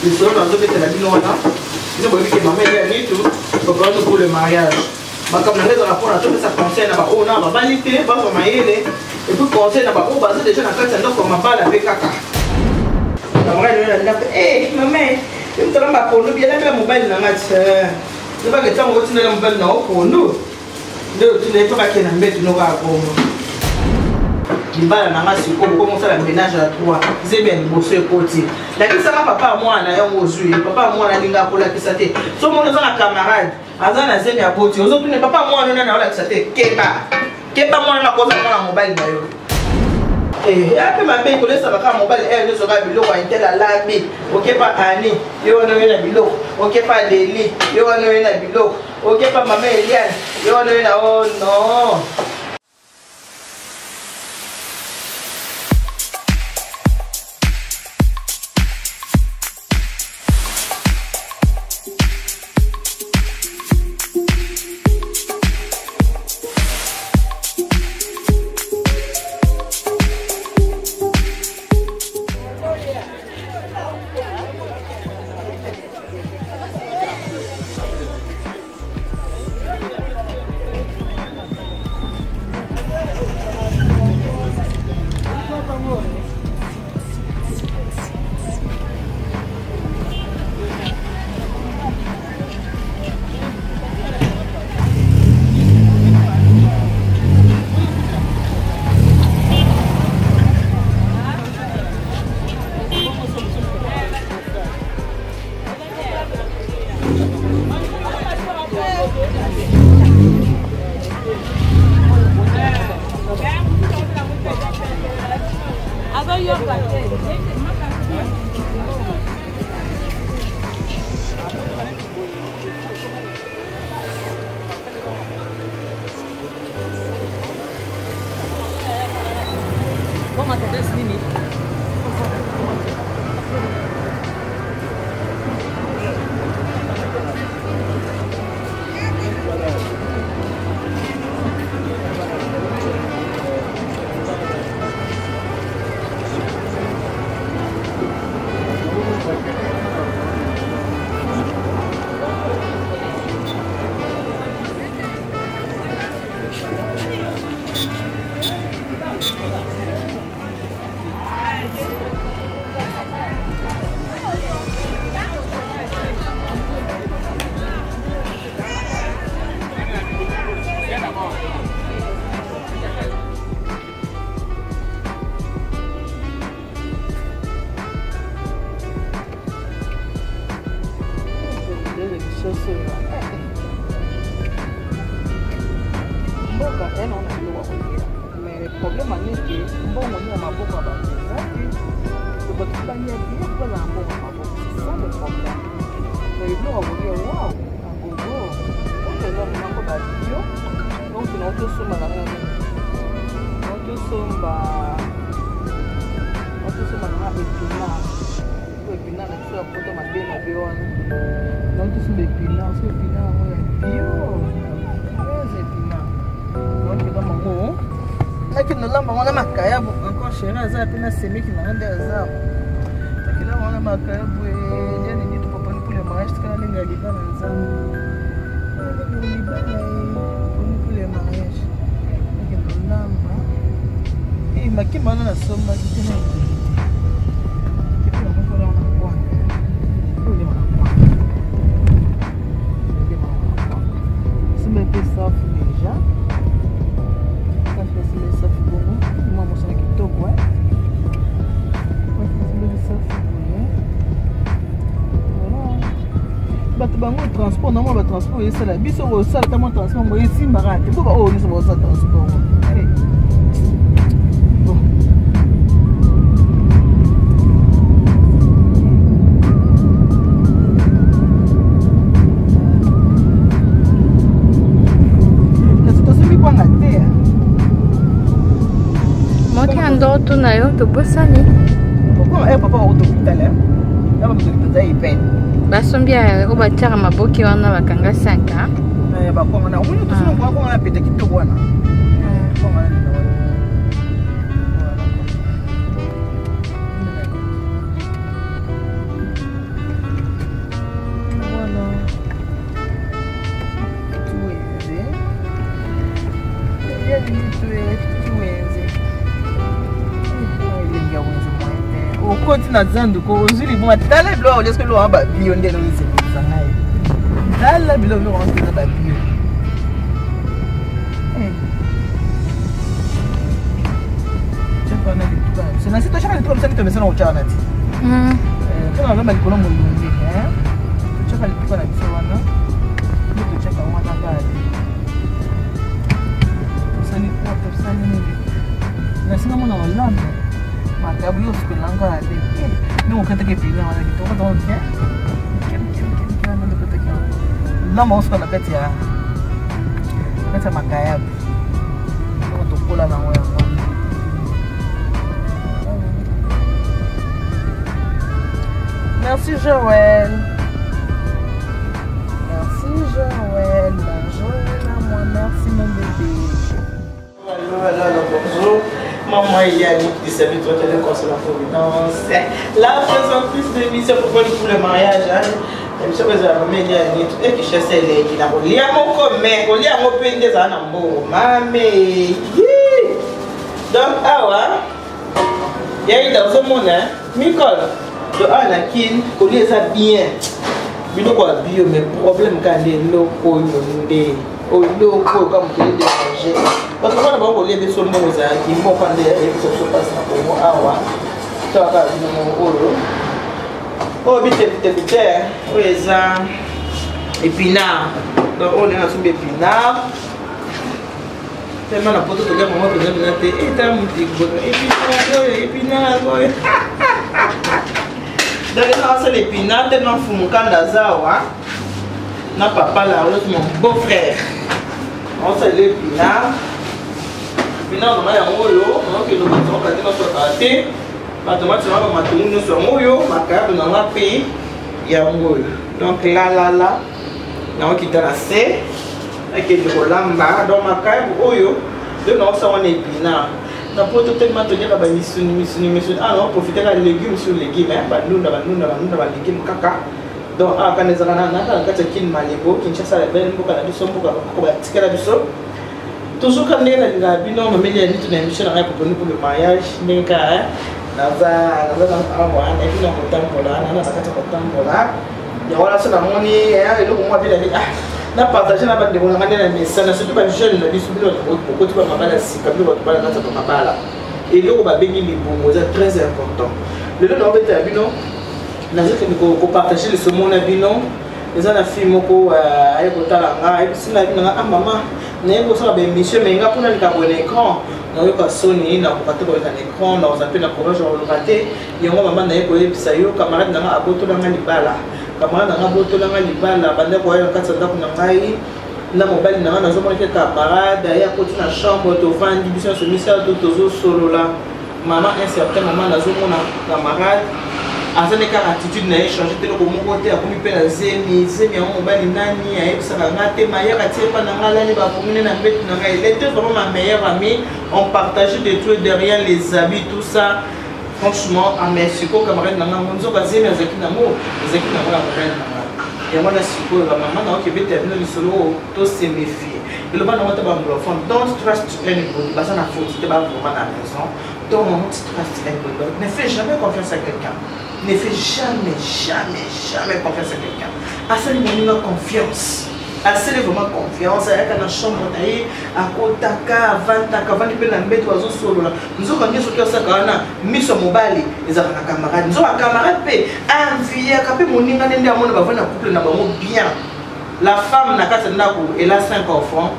Le soir, dans le bête de la vie, ils ont vu que maman est tout pour le mariage. Comme on est dans la porte, ça concerne on a vanité, pas pour maïler, et puis concerne on base déjà dans la carte comme ma balle avec caca. Eh, maman, tu me trompe pour nous, bien la mobile dans la tu vas que tu as un mobile pour nous. Tu n'es pas qu'un embête, nous va pour Kimbala nanga siko comment ça la ménage à toi c'est bien bosser côté la kisa papa moi na yo mozui papa moi na linga kola kisate so mon za na camarade azana zemi ya boti ozo tune papa moi na na ola kisate keba moi na koza na mobile na yo après ma paye kola ça va mobile elle ne sera biloko intela labi OK pas ani yo na na biloko OK pas deli yo na biloko OK pas maman Eliane yo na oh non. Za pena semiki na anda zao kila wana makabu yani ni tupo kule maisha kana linga libana nzao libana kule maisha ndio namba hii makima na soma kitena kitu na kwa na kwa kule kwa simbe pesa déjà ça fait ça pour moi moi ça kitoko bato bango transport na mo transport esala biso ko sala tamo transport mo esimba kate bo ba o ni so sa transport ndoto nayo tobosani papa autopital basombia o batiaka maboki wana bakanga 5 bakongana wini tosokongana pete kitoko wana okoti na zando ko ozwi liboma tala bilo au lieu que lo ba bio ndé no nse sangai tala bilo lo on na ba bio c'est na sito chaka nto msani tomesana uchana ti kana ngamba likolo mulungi chaka likuwa na biso wana nto chaka wana ngadi tosani nini nasinga mona olamba makabu yo siku nanga ade no kata ke pila wana kitoko to ke kana ndo kata ke lama usko na kati ya kata makayabu no to kula na wewe. Merci Joël. Merci Joël. Bonjour à moi. Merci mon bébé. Alors, bonjour. Maman Yannick qui s'est vite retenue comme la Providence. La présentatrice de l'émission pour le mariage. Je suis Yannick et qui cherche les qui n'a pas lié à mon commerce. On lit à mon pays des anambo. Mamé. Donc, ah ouais. Il y a eu dans ce monde, Nicole. De un à qui connaît ça bien. Mais nous quoi bio mais problème quand les locaux des au locaux comme tu les déranger. Parce que quand on les sur nos qui vont prendre des choses passe pour moi ah ouais. Ça va nous oro. Oh vite. Oui ça épinard. Donc on est en sous épinard. Tellement la photo de maman peut être et t'as mon petit épinard. Donc, c'est l'épinard, c'est mon fumukanda na papa là, mon beau-frère. On sait l'épinard. L'épinard, on a un moyo, on a que nous avons fait notre raté. Maintenant, tu vas mettre nous sur moyo, ma carte, on a payé. Il y a un moyo. Donc là, on a quitté la C. Avec le rolamba, dans ma carte, moyo. Donc, on a un épinard. On peut tellement tenir la mission. Ah non, profiter des légumes sur légumes, nous légumes caca. Donc, quand les anana, quand tu as Malibo, qui cherche à la belle, pour la biso, pour la biso. Toujours quand les binon, mais il y a une émission pour le mariage, mais quand naza awa, et puis on peut tambola, naza tambola. Il y a voilà, c'est la monnaie, et le moment de la vie. Na partager na bande bona ngana mais ça ne surtout pas jeune na biso bilo beaucoup tu vas mabala si kabilo ba bala na ta mabala et le ba bengi ni bongo c'est très important le no beta bino na je ko partager le somo na bino les ana film moko ay ko tala nga et sina bino nga mama na yebo so ba émission mais nga pona nika bon écran na yo ka soni na ko pato ko ka écran na za pe na courage o lokate yango mama na yebo ebisa yo camarade na nga aboto na nga libala camarade na boto na nga libala bande ko ya katsa ndako na ngai na mobali na nga nazomona ke camarade ya koti na chambre to vandi biso so misa to tozo solo la maman un certain moment nazomona camarade azane ka attitude na échanger telo ko moko te akomi pe na zemi ya mobali nani ya ebisa nga te maya ka tie pa na nga lani ba komune na mbetu na nga il était vraiment ma meilleure amie on partageait des trucs derrière les habits tout ça. Franchement, à mes suppos, camarades, nous avons basé mes équipes d'amour, les équipes d'amour à Montréal. Et moi, je suppose, la maman, qui veut terminer le solo, tous se méfier. Et le moment où tu vas me l'offrir, don't trust anybody, parce que tu vas vraiment à la maison. Don't trust anybody. Ne fais jamais confiance à quelqu'un. Ne fais jamais confiance à quelqu'un. Assez de confiance. Assez vraiment confiance avec la chambre d'ailleurs à kotaka vantaka vandi pe na mbeto azo solo la nzoka ngeso to saka na miso mobali ezaka na camarade nzoka camarade pe envie ka pe moninga nende amona ba vana couple na bango bien la femme na kata ndako elle a 5 enfants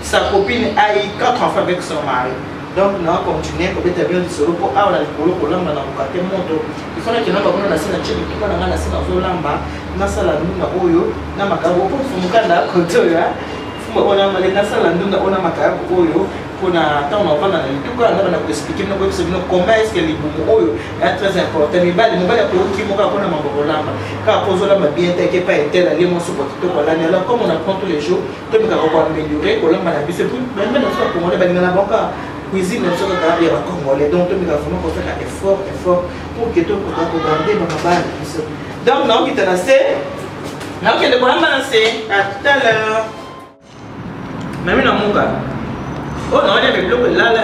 sa copine a eu 4 enfants avec son mari. Donc, nous allons continuer à faire bien du solo pour avoir le polo pour l'amba dans le quartier moto. Il faut que nous avons la scène à Tchéli, nous avons la scène à Zolamba, nous avons la Oyo, nous avons la Oyo, nous avons la Oyo, nous avons la Oyo, pour expliquer comment est-ce que les Oyo est très important. Mais les mobiles qui m'ont appris à Mambolamba, car pour Zolamba bien, t'inquiète pas, était là, les mots sur votre tour. Alors, comme on apprend tous les jours, tout le monde va améliorer, Colamba n'a plus de plus, même dans ce qu'on est dans la banque. Cuisine ne sera pas bien congolais, donc tu vas vraiment faire un effort pour que tu puisses garder dans la base. Donc, non, qui te laisse, non, qui te va balancer. À tout à l'heure. Même dans mon cas. Oh non, il y a des blocs là, là,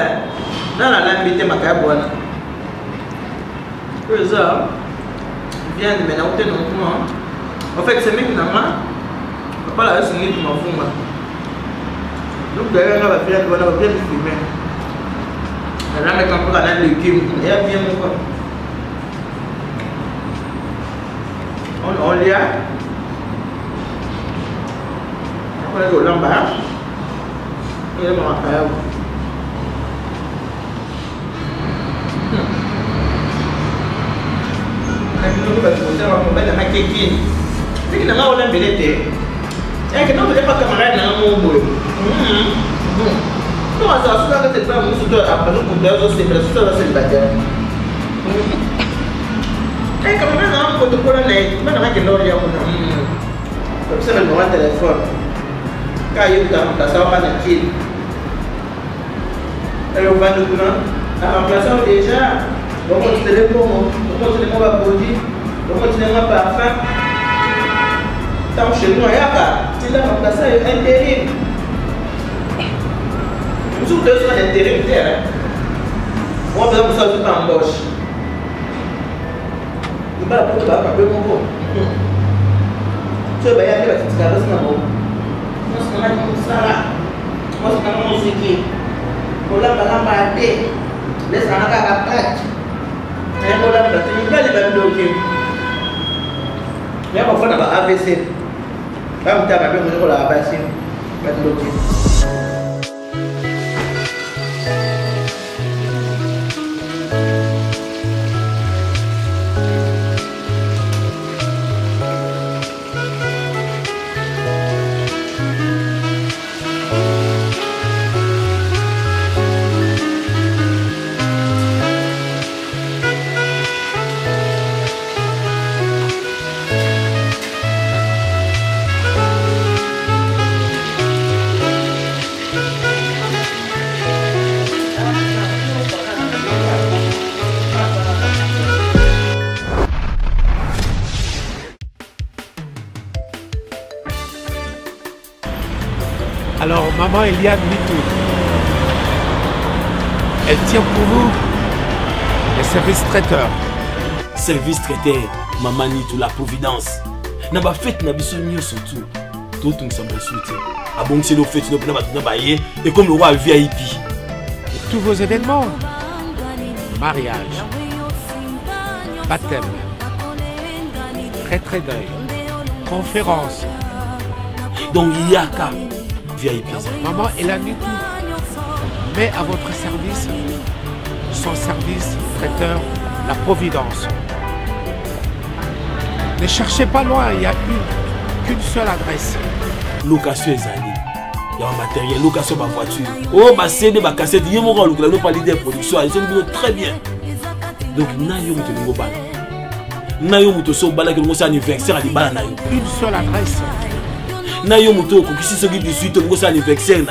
là, là, là, ma cabane. ça, viande, mais non, non. En fait, c'est même maman. Papa l'a signé pour ma femme. Donc, d'ailleurs, on va bien filmer. Elle a mis un peu dans le légumes. Elle a bien mon corps. On l'y a. On a le lambert. Il y a mon affaire. On va faire un maquillage. C'est que nous avons un billet. Et que nous ne sommes pas camarades dans le monde. Nous avons ça, c'est pas nous sommes après nous pour deux autres célibataires. Et comme nous avons un protocole, nous avons un téléphone. Comme ça, nous avons un téléphone. Quand il y a un remplaçant, on va naquer. Et on va nous prendre. Un remplaçant déjà, on va continuer pour moi. On va continuer pour ma produit. On va continuer mon parfum. Tant chez nous, il y a pas. Si là, on passe à intérim. Nous sommes deux sur l'intérim. On va faire ça tout en embauche. Il va la prendre un peu mon beau. Tu vas y aller, tu vas te faire. Moi, c'est un ça là. Moi, c'est un musique. On l'a pas laissé. Laisse un gars à pâte. Et on l'a pas. Tu vas aller bloquer. Mais on va faire un AVC. Vamos estar para ver como la base para bloquear. Alors, maman Eliane Mitou, elle tient pour vous les services traiteurs. Service traiteur, maman Nitou, la providence. N'a pas fait na biso surtout. Tout le monde s'en soutient. Ah bon, c'est le fait, tu n'as pas et comme le roi VIP. Et tous vos événements, mariage, baptême, très deuil, conférence. Donc il y a qu'à VIP. Maman Eliane Mitou met à votre service son service traiteur, la providence. Ne cherchez pas loin, il n'y a qu'une seule adresse. Location est allée. Il y a un matériel, location de ma voiture. Oh, ma CD, ma cassette, il y a mon rôle, nous pas l'idée de production, ils sont très bien. Donc, nous avons un nouveau bal. Nous avons un bal qui est anniversaire à l'Ibala. Une seule adresse. Nous avons un 18 anniversaire.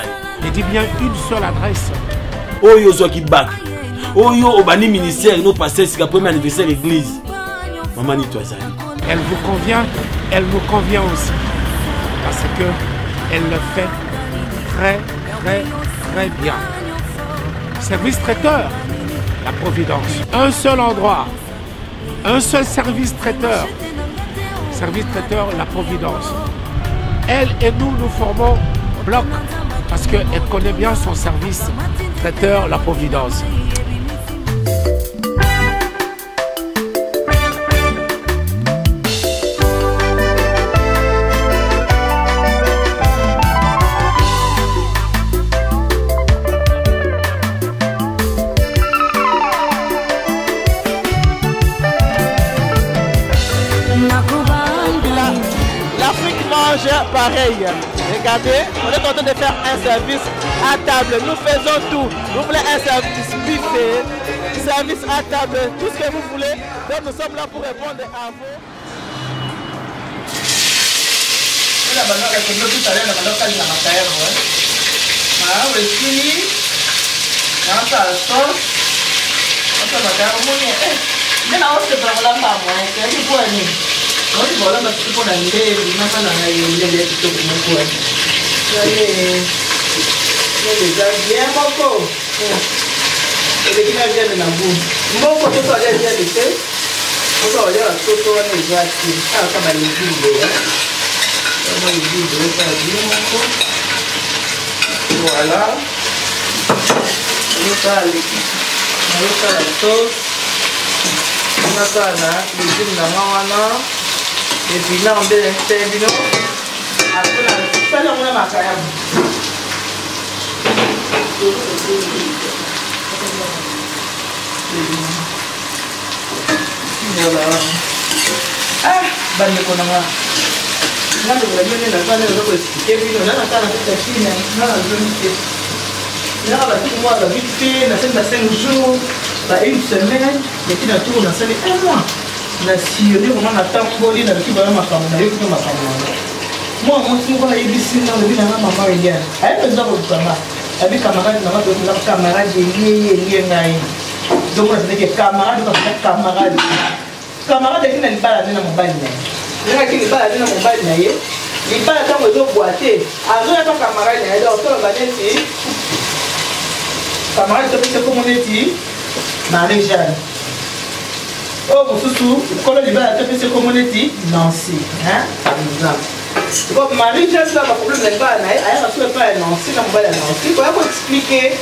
Je dis bien une seule adresse. Oh, yo, zo qui back. Oh, yo, au bani ministère, nous passons, c'est le premier anniversaire de l'église. Maman, ni toi, Zali. Elle vous convient, elle me convient aussi. Parce que elle le fait très bien. Service traiteur, la providence. Un seul endroit, un seul service traiteur. Service traiteur, la providence. Elle et nous formons bloc parce qu'elle connaît bien son service traiteur, la providence. Pareil, regardez, on est en train de faire un service à table. Nous faisons tout. Vous voulez un service buffet, service à table, tout ce que vous voulez. Donc nous sommes là pour répondre à vous. Non, tu vois là, tu peux aller, il n'a pas d'aller, tu peux me voir. Allez, bien, beaucoup. Et les gens viennent de la boue. Beaucoup de fois, ils viennent de Pourquoi on a tout on est gratuit. Ah, ça va les guider. On va les guider, ça va bien. Voilà. On va faire la sauce. On va faire les légumes dans et puis là, on va faire des après, on a ma carrière. Voilà. Ah, bande qu'on a. Là, le problème est là, on va expliquer. Puis, on a la Chine, on a la zone. Là, on va tout moi, la vite fait, on a 5 jours, une semaine, et puis, on a tout, on a salé 1 mois. On a sillonné vraiment la temps pour aller dans le petit bonhomme à Cameroun. Moi, je suis ici dans le village de maman et bien. Elle est dans le camarade. Elle est camarade, camarade, donc, on a des camarades, camarades. Camarades qui n'ont pas la main dans mon bain. Il y a qui n'ont pas la main dans mon bain. Il parle dans le dos boité. Avant, il y a un camarade, il y a un camarade. Camarade, c'est comme on est dit. Marie-Jeanne. Oh, mon soussou, quand on va c'est comme on est dit. Nancy. Par exemple. Donc, Marie-Jeanne, ça va problème de pas. Elle a reçu pas Nancy, on va la Nancy. Il faut expliquer.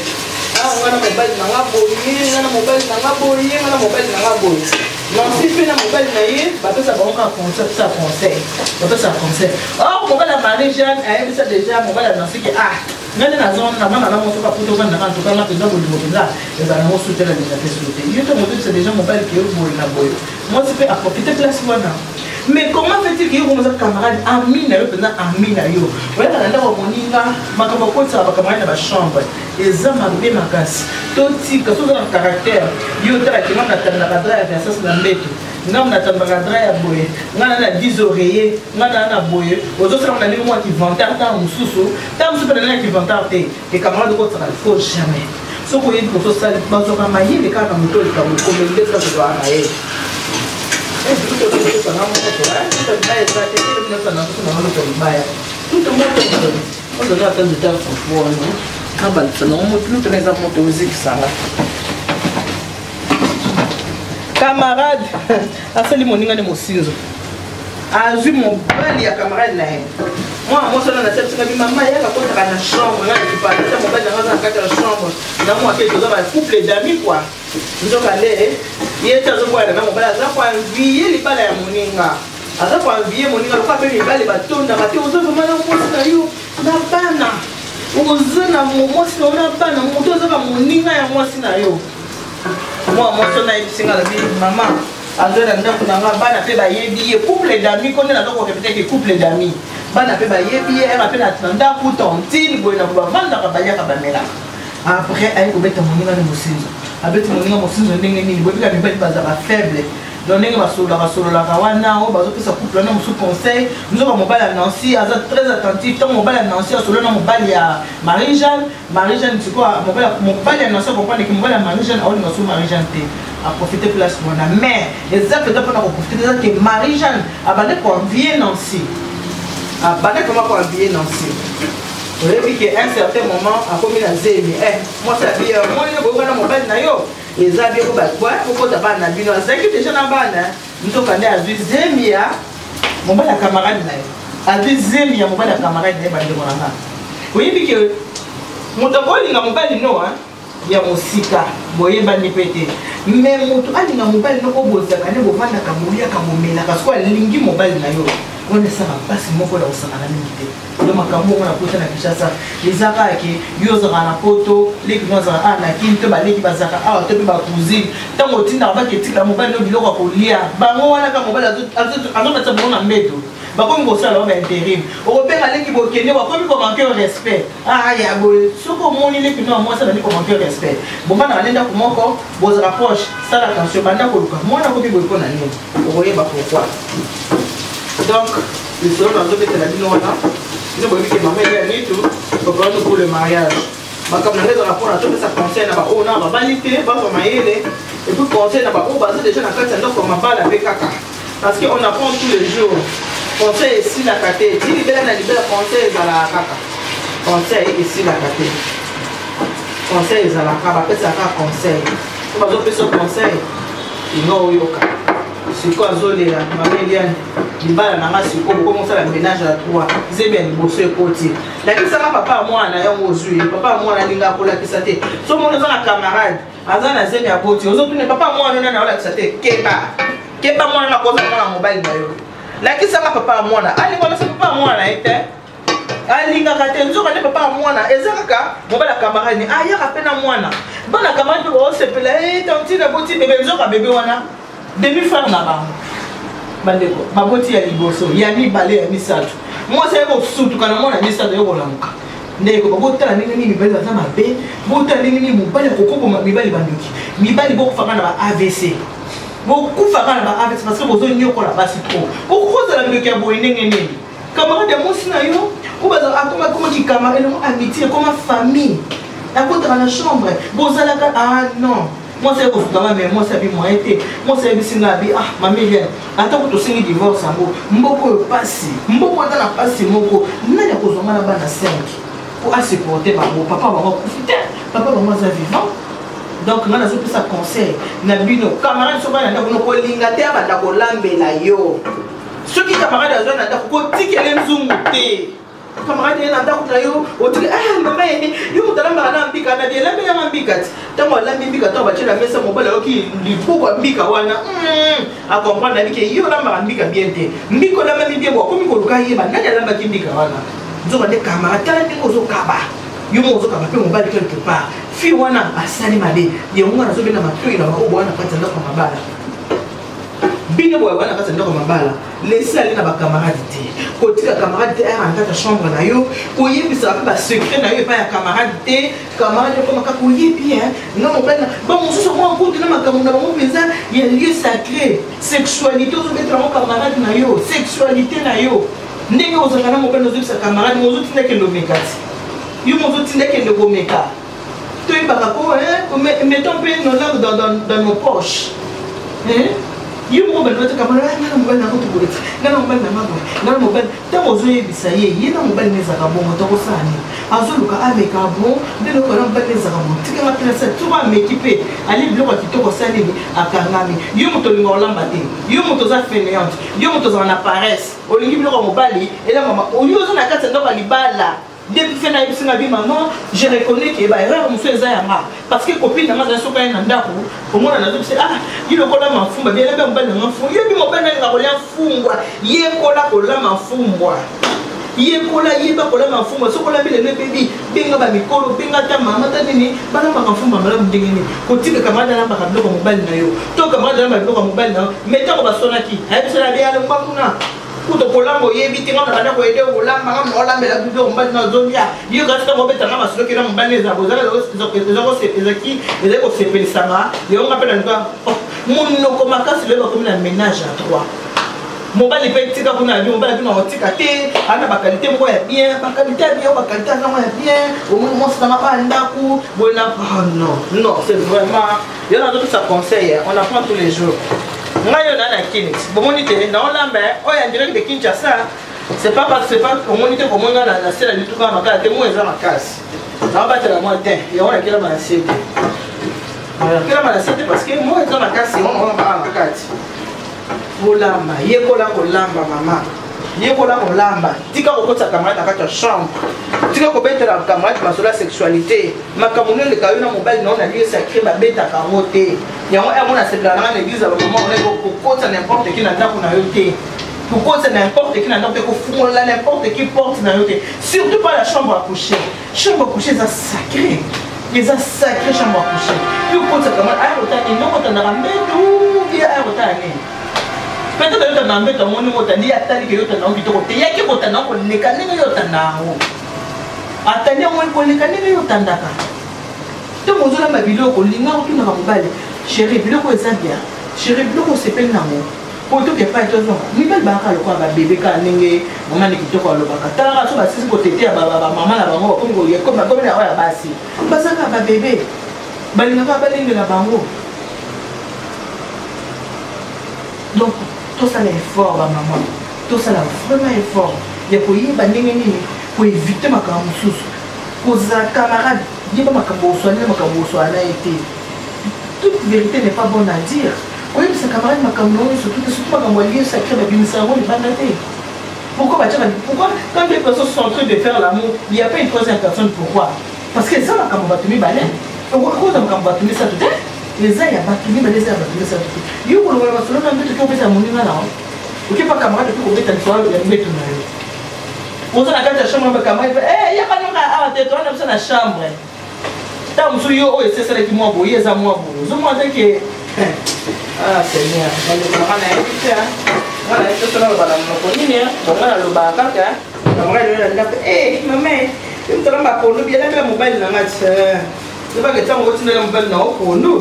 Ah, on a un mobile dans la boîte, on a un mobile dans la boîte, on a un mobile dans la boîte. Donc, si tu fais un mobile dans la boîte, ça va encore conseil, ça conseil. Ça conseil. Or, mobile à Marie-Jeanne, elle a déjà mobile à Nancy qui ah, non, la zone, la maman, on ne peut pas tout vendre dans tout cas, là, dans le mobile là, les animaux soutenus, les déjà fait sauter. Il y a un mobile, c'est déjà mobile qui est au bout de la boîte. Moi, c'est fait à profiter de place là. Mais comment fait-il que vous avez un camarade ami na yo pendant ami na yo voilà là on moninga makamba ko ça ba camarade na chambre et ça m'a bien makasi toti ka so dans caractère yo tala ki na tanda ka drive ya sasa na mbeto ngam na tanda ka drive boye ngana na 10 oreiller ngana na boye ozo sala na ningo qui vantar ta mususu ta mususu pendant qui vantar te et camarade ko ça faut jamais so ko yedi ko so sala bazo ka mayi le ka ka moto le ka ko le le ka do ana e tout le monde est en camarade, asali moninga ne mosinzo. Azu mon bali ya camarade na ye. Moi ça na tête ça maman ya ka kota na chambre na ki parler ça mon bali na ka la chambre. Na moi que deux couple d'amis quoi. Nous allons aller hier tu as voir na mon bali za kwa envier li bala ya moninga. Aza kwa envier moninga ko pe li bala batonda ba te ozo vraiment na mo na yo na bana. Ozo na mo na bana mo to za ka moninga ya mo na yo. Moi ça na isinga la vie maman. Alors, on a bana pe ba yebi couple d'amis qu'on a donc répéter que couple d'amis bana pe ba yebi elle appelle atanda pour tontine boy na ba manda ka baya ka bamela après elle ko beta moninga na mosinzo abeti moninga mosinzo ndenge nini boy ka bibali baza ba faible donc ndenge ba solo la kawana o bazo pesa couple na musu conseil nous on mobile Nancy aza très attentif tant mobile Nancy solo na mobile ya Marie-Jeanne tu quoi mobile Nancy comprendre que mobile Marie-Jeanne on na sous Marie-Jeanne te à profiter place pour la mère les actes de pour profiter que Marie-Jeanne a bandé pour envier Nancy a bandé comment pour envier Nancy vous avez vu qu'à un certain moment a commis la zémi moi ça bien moi je vois dans mon bal na yo les amis ko ba quoi ko ta ba na bino azaki déjà na bana nous on connaît à zémi ya mon bal camarade na yo à zémi ya mon bal camarade na ba de mon anga vous avez vu que mon taboli na mon bal no ya musika boyeba ni pete mais mutu alinga mobile noko bozaka ne bovanda kamulia kamomela parce que alingi mobile na yo on ça va pas moko la osana na mite donc makambo na kota na Kinshasa les araki yo za na poto les qui za na kinto ba leki bazaka awa to ba cousine tango tinda ba ketika mobile no biloko ko lia bango wana ka mobile azo metsa bona mbeto bakomi kosala ba intérim okopenga leki bokende bakomi ko manquer respect ya boye soko moni leki no moi ça va ni ko manquer respect bomba na nenda ko moko boza rapproche ça la attention banda ko luka mona ko bibo ko na nini okoyeba pourquoi donc le soir dans le la bino wana nous voyons que maman est née tout pour le mariage ma comme na les rapport à tout ça conseil na ba ona ba balité ba ba mayele et puis conseil na ba ko basé déjà na kati ndoko mabala avec kaka parce que on apprend tous les jours conseil ici la kate ti libéra na libéra conseil za la kaka conseil ici la kate conseil za la kaka ba pesa ka conseil on va donner ce conseil il no yoka siko azolela mama Eliane libala na nga siko bokomosala ménage à trois zebe ya liboso ekoti lakisanga papa mwana yango ozwi papa mwana alinga akolakisa te so mona oza na camarade aza na zebe ya boti ozotune papa mwana nana aolakisa te keba mwana nakozala na mobali na yo lakisanga papa mwana alingonasa papa mwana ye te alingaka te nzoka nde papa mwana eza kaka mobali ya camarade ni ayaka mpe na mwana bana camarade mpe baosepela tantina boti bebe nzoka bebe wana demi frère na bango bandeko baboti ya liboso ya mibale ya misato mwasi aye kosutuka na mwana misato yokolamuka ndeko babotala ndenge nini mibali baza mabe botala ndenge nini mobali akokokoma mibali bandoki mibali bokufaka na ba AVC bokufaka na ba AVC parce que bozonyokola basi po bokozala ndoki ya boye ndenge nini camarade ya mwasi na yo obaza akoma kikama elongo amitié comme famille akotaka na chambre bozalaka non moi c'est pour toi mais moi c'est bien moi été moi c'est bien singa bi mama Eliane attends que tu signes divorce ambo mboko pasi mboko ata na pasi moko nani akozonga na bana 5 pour supporter papa va profiter papa va za vivant donc ngana zo pesa conseil na bino camarade so bana ndako ko linga te abanda ko lambela yo soki camarade azo na ndako ko tikele nzungu te camarade na ndako na yo otiki mama yo mutalamba na mbika na bien lambe ya mbika ti tango lambe mbika to bachela mesa mobala yoki lipuko mbika wana a comprendre que yo lamba mbika bien te mbiko lamba mbika bo komi ko luka yeba nani lamba ki mbika wana nzoka de camarade tala ndiko zo kaba yo mo zo kaba pe mobali quelque part fi wana asali mabe ye ngana zo bena matoi na bako wana kati ndako mabala bino boy wana kati ndako mabala laissez aller na ba camarade te kotika camarade te era ndata chambre na yo koyebisa ba secret na yo pa ya camarade te camarade ko maka koyebi non mobala ba mosusu mo nkuti na makambo na bango penza ya lieu sacré sexualité ozo mettre mon camarade na yo sexualité na yo ndenge ozaka na mobala ozo bisa camarade mozo tinda kendo mekati yo mozo tinda kendo komeka to yebaka ko mettons peu nos langues dans nos poches yo mo bana te kamara na mobali na koto boleti na mobali na mabo na mobali ta mozo yebisa ye na mobali nezaka bongo to kosani azoluka ameka bon ndelo ko na mobali nezaka bon tika ma plasa to ba mekipe ali biloko kitoko sali akangami yo moto linga olamba te yo moto za fainéante yo moto za na paresse olingi biloko mobali ela mama oyo zo na kati ndo ba libala depuis fait na bisinga bi maman je reconnais que ba erreur monsieur eza yanga parce que copine na maza soka na ndako omona na zo il kola mafumba bien na mbana mafu yebi mobana nga kola fungwa ye kola mafumbwa ye ba kola mafumba sokola bile ne baby binga ba mikolo binga ta mama ta nini bana ba mafumba mala mdingeni kotika kamada na ba kablo mobile na yo to kamada na ba kablo mobile na meta ko ba sonaki hayisala bia le mbakuna kuto kolambo yebi tinga na ko ede olamba ngam olambela bido mbali na zombia yo gasta mo beta ngama soki na mbane za bozala ezaki ezako sepelisanga yo ngapela ndo munno ko makasi le ba comme na ménage à trois mobali pe tika kuna bi mobali bino otika te ana ba qualité moko ya bien ba qualité bien ba qualité ngama ya bien au moins mo sama ba ndaku bona non c'est vraiment yo na tout ça conseil on apprend tous les jours ngayo na kinix bomoni te na olamba oya direct de Kinshasa c'est pas bomoni te komona na sela du tout kama makala te mo eza makasi na ba tela mo te ya ona kila ma sete kila ma sete parce que mo eza makasi on ba makati olamba yekola kolamba mama yekola kolamba tika kokotsa camarade na kati ya chambre tika kobetela camarade masola sexualité makamune le kayo na mobile na ona lieu sacré ba beta karote yango mona sepela na l'église ba maman on est kokotsa n'importe qui na ndako na yo te kokotsa n'importe qui na ndako ko fungola n'importe qui porte na yo te surtout pas la chambre à coucher ça sacré chambre à coucher yo kokotsa camarade ay otani non otana rambetu via ay otani peut-être que tu as mis ton nom au tani atali que tu as envie de côté ya ki kotana ko leka nini yo tanao atani mo ko leka nini yo tandaka to mozola mabilo ko linga ko tuna ka mobali chérie biloko eza bien chérie biloko sepel nango po to ke pa to zo mi ba ka lo kwa ba bébé ka nenge mama ni kitoko lo ba katara so ba sisi ko tetea ba mama na bango ko ngo ye ko ba ko na ya basi basaka ba bébé balinga ba balinga na bango donc tout ça l'effort maman tout ça là vraiment effort il faut y ba ndenge nini pour éviter makambo susu koza camarade yeba makambo soigner makambo soigner été toute vérité n'est pas bonne à dire Oui, c'est camarade Makambo, surtout ma camarade sacré, mais bien savon, il va dater. Pourquoi quand les personnes sont en train de faire l'amour, il n'y a pas une troisième personne, pourquoi? Parce que ça, Makambo va tenir balai. Pourquoi Makambo va tenir ça tout? Les gens, il y a pas tenir balai, ça va tenir ça tout. Il y a un peu de temps, il y a un peu de temps, ok, pas camarade, il faut que tu aies un peu de temps. Vous avez la chambre, camarade, il y a pas de temps, on a besoin de la chambre. Tant que vous avez c'est ça qui m'a envoyé, ça m'a envoyé. Vous m'avez dit que. Ah, Seigneur, on a invité. On a invité sur le balcon. On a le balcon. On a le balcon. Eh, maman, tu me donnes ma pour nous. Bien, la mobile n'a pas. C'est pas que tu as un mobile pour nous.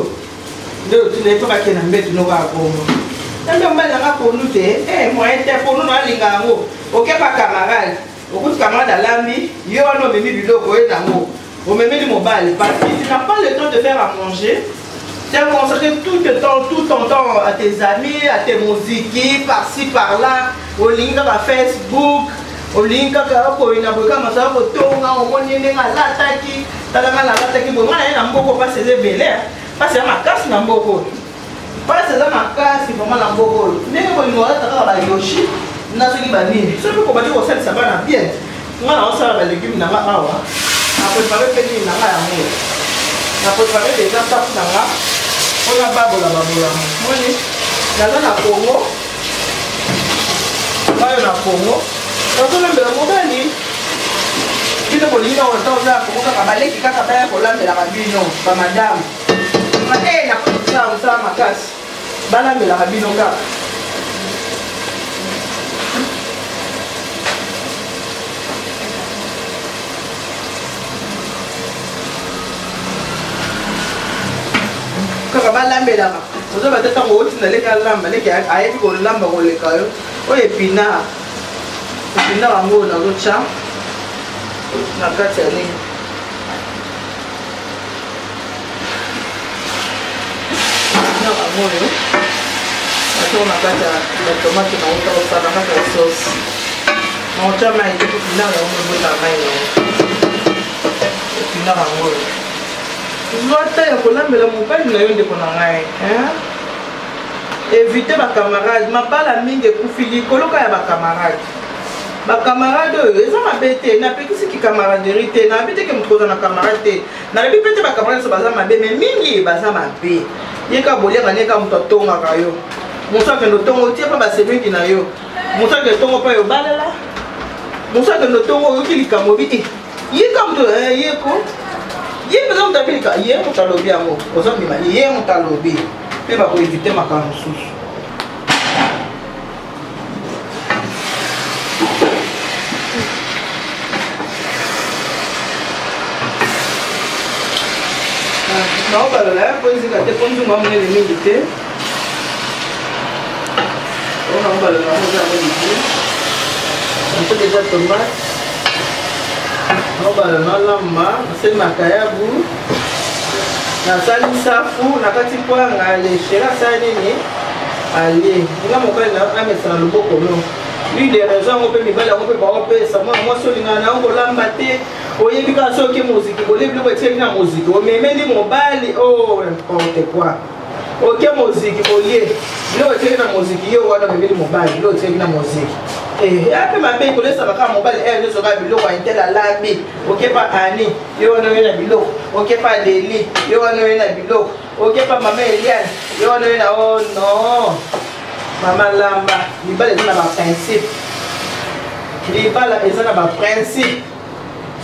Tu n'es pas qu'un embête nous va pour nous. Tu n'as pas un pour nous. Eh, moi, j'étais pour nous dans les gars. Ok, pas camarade. Beaucoup de camarades à l'ami. Il y a un homme qui est là. Vous me mettez mon bal parce que tu n'as pas le temps de faire à manger. Tu as consacré tout ton temps à tes amis, à tes musiques, par-ci, par-là, au link à Facebook, au link à on a préparé des gens on a préparé des gens on a babola. Là, on a Congo. Là, on a Congo. Donc, on a le mobile. Qui te dit on entend là, pour qu'on a balé qui a fait pour l'âme de la rabine, pas madame. On a pris ça, ma casse. Balame de la rabine, on a. Quand on a l'âme là, on a peut-être un autre qui n'a pas l'âme, qui a été pour l'âme pour le cas. Oui, et puis là, en haut dans l'autre chambre, dans le quartier. On a pas de tomate qui n'a pas de sauce. On a jamais été pour finir dans le travail. Finir en haut. Évitez ma camarade, ma balle amie de Koufili, coloca à ma camarade. Ma camarade, ils ont abêté, n'a pas qui camaraderie, n'a pas que me trouve dans la camarade, n'a pas pété ma camarade sur Bazar ma bé, mais mingi Bazar ma bé. Il y a qu'à boler un écart mon tonton à Kayo. Mon soeur que nos tongos tient pas c'est lui qui n'a eu. Mon soeur que tongo pas au bal là. Mon soeur que nos tongos qui li kamobiti. Il est comme de il est quoi? Il est besoin d'appeler car il est mon talobi à moi. Aux hommes il est mon talobi. Mais va pour éviter ma cansous. Non, bah là, pour les gâter, pour nous emmener les militaires. On va le faire. On peut déjà tomber. On va le lama, c'est ma kayabou. Na sali safu, na kati kwa ngale, shera sali allez, on a mon père là, mais ça le beau comme lui des raisons, on peut me bailler, on peut pas, on peut ça. Moi, sur l'ingana, on peut l'embatter. On y est bien sûr que musique, on est bien sûr que musique. On met même mon bail, oh n'importe quoi. Ok musique, on y est. L'autre c'est la musique, il y a un peu de mon bail, l'autre c'est la musique. Et après ma paix, on ça va faire mon bail, elle ne sera plus loin, elle a l'ami. Ok pas Annie, il y a un bilo. Ok pas Lily, il y a un bilo. Ok pas maman Eliane, il y a un oh non. Maman Lamba, il va les avoir un principe. Il va les avoir un principe.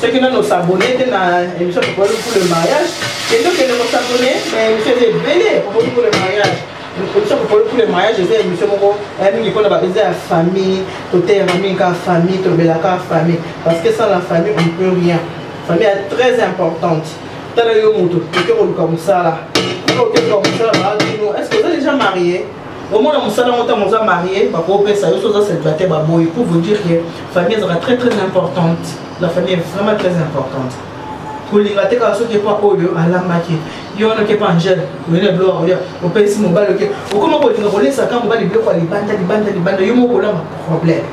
Ceux qui nous s'abonner dans l'émission pour le mariage, et nous qui nous s'abonner, mais l'émission est belle pour le mariage. L'émission pour le mariage, c'est une émission qui est la famille, toute la famille, toute la famille. Parce que sans la famille, on ne peut rien. La famille est très importante. Comme ça là. Est-ce que vous êtes déjà marié? Au moins, on s'est marié, pour vous dire que la famille sera très très importante. La famille est vraiment très importante. Pour les gâter, quand on n'est pas au lieu, à la maquille, il y a un qui est pas un gel, il y a un blanc, on peut essayer mon bal. Comment on peut rouler ça quand on va les blocs, les bandes, il y a un problème.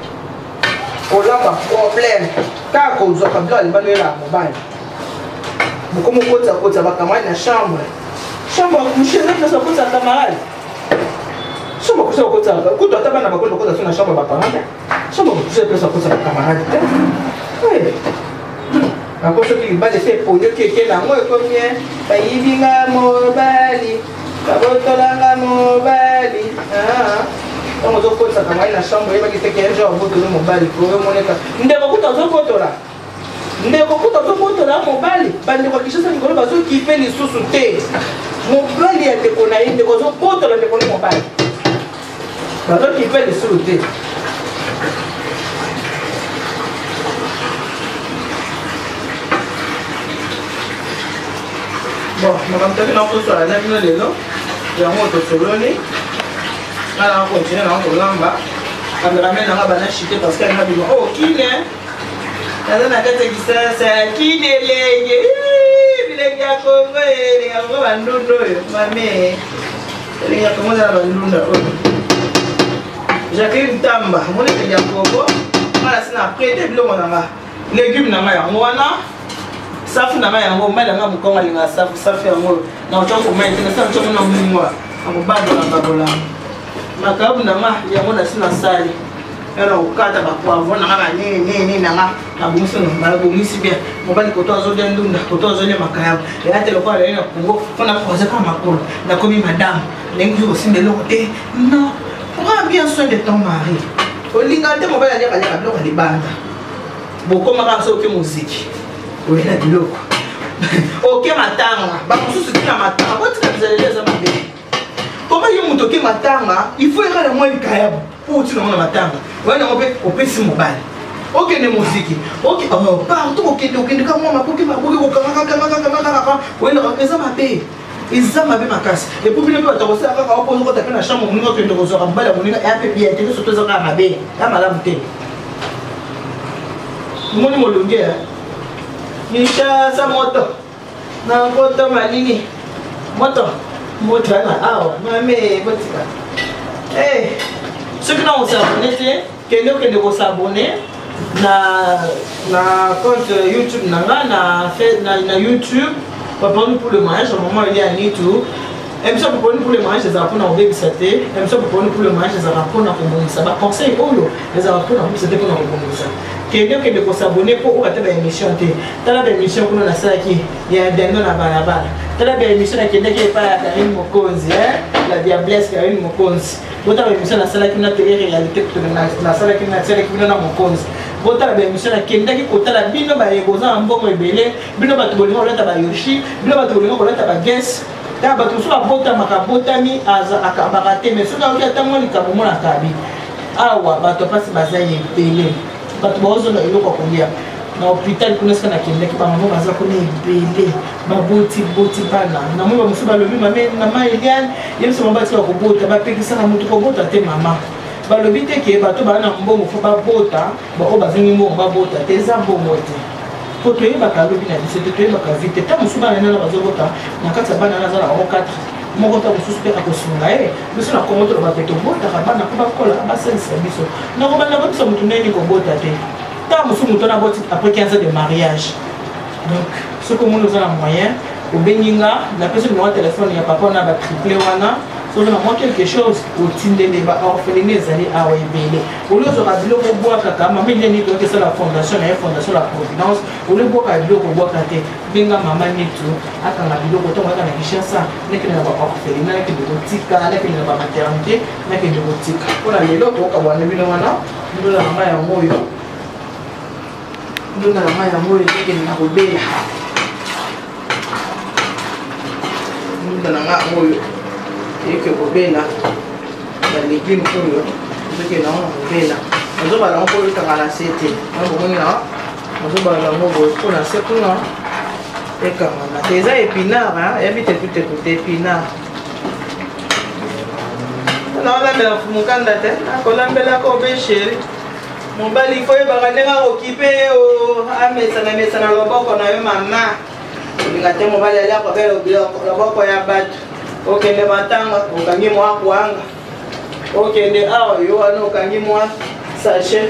On a un problème. Car on doit pas les bandes là, mon bal. Comment on peut ça va camarade dans la chambre. Chambre à coucher, là, ça peut sa camarade. chambre coucher au côté coup toi t'as pas côté sur la chambre papa chambre coucher plus à côté camarade oui ako soki libali se ponyo keke na moi combien bayibinga mobali babotolanga mobali on zo kotsa kama ina chambre yeba kiteke enjo botolo mobali ko moneka ndeko kuta zo botola ndeko kuta zo botola mobali bande ko kishasa ngolo bazo kipe lisusu te mobali ya ndeko na yende ko zo botola ndeko mobali bazo kipe lisusu te bon, je vais vous faire un peu de l'eau. Je vais vous faire un peu de l'eau. Je vais continuer à vous faire un peu de l'eau. Parce qu'elle m'a dit, oh, qui est? Elle a dit que c'est qui est légué? Il est à Congo, il est à Bandouno, mamie. Il est à Congo, Bandouno. Jacqueline Tamba, mon est à Congo. Voilà, c'est après des blocs, mon ama. Légumes, n'a pas moi. Safu na maya ngo mbala nga bukonga linga safu yango na uchoko mai tena safu choko na mwingwa amubado na babola makabu na ma yango na sina sali era ukata ba poivron na nga nini na nga abumuso no ba bumisi bia mobali koto azodia ndunda koto azodia makaya ya tele kwa leo kungo fona poze kama makolo na komi madame nengi osinde lokote non prends bien soin de ton mari olinga te mobali alia kanya biloko libanda bokoma ka so ke muziki oui, la biloko. Ok, matanga. Bah, pour ceux qui ont matanga, quand tu as les amis, comment ils ont toqué matanga? Il faut y aller moins de kayab pour tu n'as matanga. Ouais, non, on peut se mobile. Ok, de musique. Ok, partout, ok, comme moi, ma bouquet, ouais, les hommes appellent. Ils ont ma casse. Et pour venir à ta recette, on peut taper la chambre, on peut nous recevoir en bas, on est un peu bien, surtout ça, à ma baie, à ma lame. Mon molongué, Misha sa moto na moto malini moto na awa mame botika ceux qui n'ont s'abonné quelqu'un qui ne s'abonner na compte YouTube na YouTube papa pour le mariage au moment il y a YouTube émission pour le mariage des enfants na baby saté émission pour le mariage des enfants na komonisa ba conseil oyo les enfants na baby saté pour na komonisa quelqu'un qui ne s'abonner pour regarder l'émission té tala l'émission qu'on a ça qui il y a des noms à balabala tala l'émission qui est pas Karine Mokonzi la diablesse Karine Mokonzi votre l'émission la salle qui n'a télé réalité pour la salle qui n'a télé qui n'a Mokonzi votre l'émission qui est côté la bino ba yegoza mbongo ebele bino ba tobolingo lata ba yoshi bino ba tobolingo lata ba guest ta ba tout ça bota makabotami aza akabakate mais soki aoki atango likabo mona kabi awa bato pasi bazaye ebele bato bazona eloko kolia na hôpital kuna sika na kendeki bamama baza kuna ebele baboti bana na moi bamosusu balobi mame mama Eliane ye biso mama batika kobota bapekisaka motu kobota te mama balobi te ke bato baa na mbongo fo babota bao bazangi mbongo babota te eza mbongo te po toyebaka alobi na biso te toyebaka vite ta mosusu bana nana bazobota na kati ya bana naza na ro 4 moko ta mosusu mpe akosunga ye biso na kongo toloba te tobotaka bana po bakola basalisa biso nakobanda babisa motu neni kobota te ta mosusu motu anaboti après 15 ans de mariage donc soki omoni oza na moyen obengi nga napesi numéro téléphone ya papa na batriple wana soki na mwa quelque chose otindeli baorpheline ezali awa ebele oli ozwaka biloko obwakaka mama eliani toyoki esala fondation na ye fondation la providence oli obwaka biloko obwaka te benga mama netu akanga biloko ntongo aka na kishasa nekende na baorpheline nakende kotika nakende na bamaternité nakende kotika mpona lelo tokabwana bino wana ndona mama yango oyo ndona mama yango oyo tekende na kobela ndona nga oyo eke kobela balegime oyo eke nango na kobela nazobala ngo oyo kanga na se te nabomoni na nazobala yango boye mpo na se kuna ekangana te eza épinard yabi te tutekute épinard naolambela mokanda te nakolambelaka obe sheri mobali fo oyebaka ndenge akokipe amesana loboko na yo mama olinga te mobali ali akobela loboko ya bato okende matanga okangi mwa kuanga okende awa yo wana okangi mwa sachet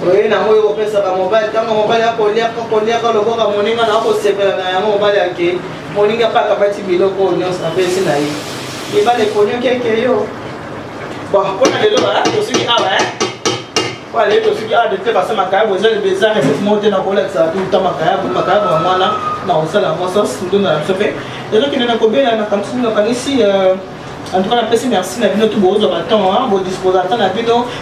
oye nango oyo kopesaka mobali ntango mobali akoliaka loboka moninga na akosepela na yango mobali ake moninga mpaka bati biloko oyo nyonso apesi na ye libala ekonyoki eke yo Bon, on a les lots, hein, aussi qui a, hein. Voilà, les aussi qui a de faire passer ma carrière, vous avez besoin de cette montée dans le ça tout le temps ma carrière, moi là, non, ça la moi ça, c'est tout dans la chauffée. Et donc il y a un combien là, comme si nous avons ici. En tout cas, merci à tout beau temps, vos disposateurs,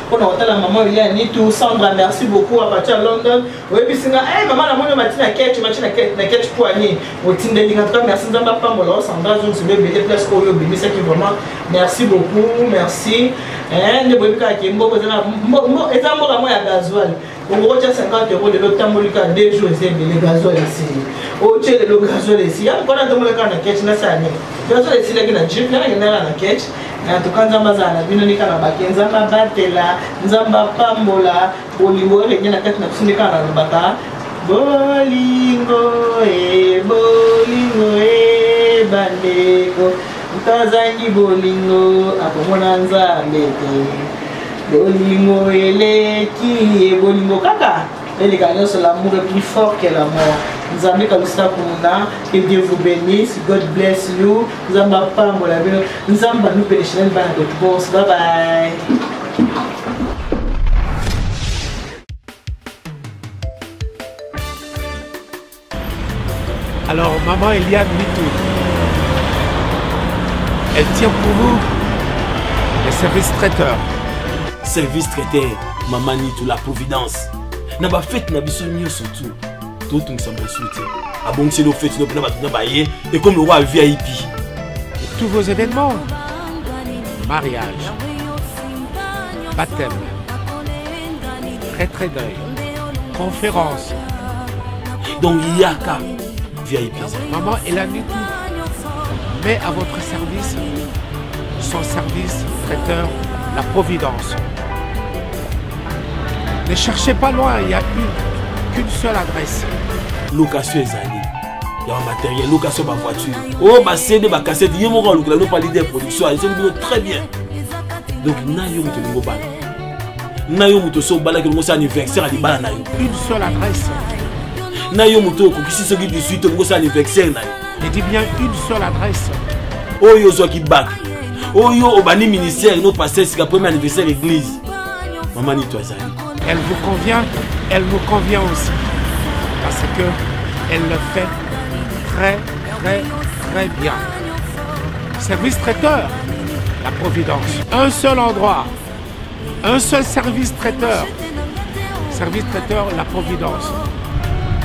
pour la maman Eliane et tout, Sandra, merci beaucoup à partir de London. Oui, puis c'est maman, la maman m'a dit à Ketch, poignée. Au team de Ligue, en tout cas, merci Sandra, Sandra, je suis bébé, place pour le bébé, c'est qui vraiment, merci beaucoup, merci. Ne pouvez pas qu'il y ait un mot, et un mot à moi à gasoil. On retient 50 € de l'autre temps, 2 jours, c'est le gasoil ici. Au tien de le gasoil ici, il y a encore un temps de la Ketch, n'a pas de gasoil ici, il y a un jeep, il y a un Ketch. En tout cas, nzamba zana bino nika na baki nzamba batela nzamba pambola bolingo renye na kati na kusindika na lobaka bolingo bandeko mtazangi bolingo akomona nzambe te bolingo eleki bolingo kaka eleka nyonso l'amour est plus fort que la mort. Nzambe kalusita kumuna, que Dieu vous bénisse, God bless you. Nzamba pambola bino, nzamba nous pénéchinel bana de bon. Bye bye. Alors, maman Eliane Mitou, elle tient pour vous les services traiteurs. Service traiteur, maman Nitou, la providence. Na ba fête na biso nyonso surtout. Tout on s'en souhaite. Ah bon, c'est nos fêtes, nos plans, nos baillés, et comme le roi VIP. Tous vos événements, mariage, baptême, retrait d'œil, conférence. Donc il y a qu'à VIP. Maman Eliane Mitou met à votre service son service traiteur, la providence. Ne cherchez pas loin, il n'y a qu'une seule adresse. Location Ezali. Il y a un matériel, location de ma voiture. Oh, ma CD, ma cassette, il y a mon rôle, nous pas l'idée de production, ils sont très bien. Donc, nous avons un bal. Nous avons un anniversaire à l'Ibala. Une seule adresse. Nous avons un anniversaire. Je dis bien une seule adresse. Oh, yo, zo qui back. Oh, yo, au bani ministère, nous passons, c'est le premier anniversaire de l'église. Maman Nitou Ezali. Elle vous convient, elle nous convient aussi. Parce que elle le fait très bien. Service traiteur, la providence. Un seul endroit, un seul service traiteur. Service traiteur, la providence.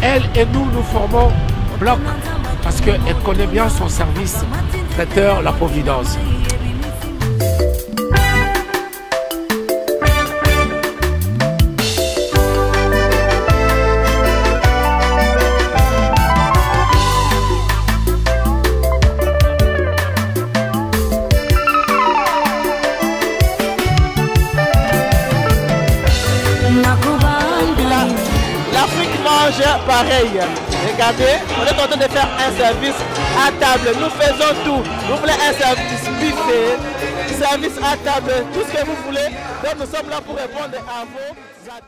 Elle et nous, nous formons bloc. Parce qu'elle connaît bien son service traiteur, la providence. Pareil, regardez, on est en train de faire un service à table. Nous faisons tout. Vous voulez un service buffet, service à table, tout ce que vous voulez. Donc nous sommes là pour répondre à vos attentes.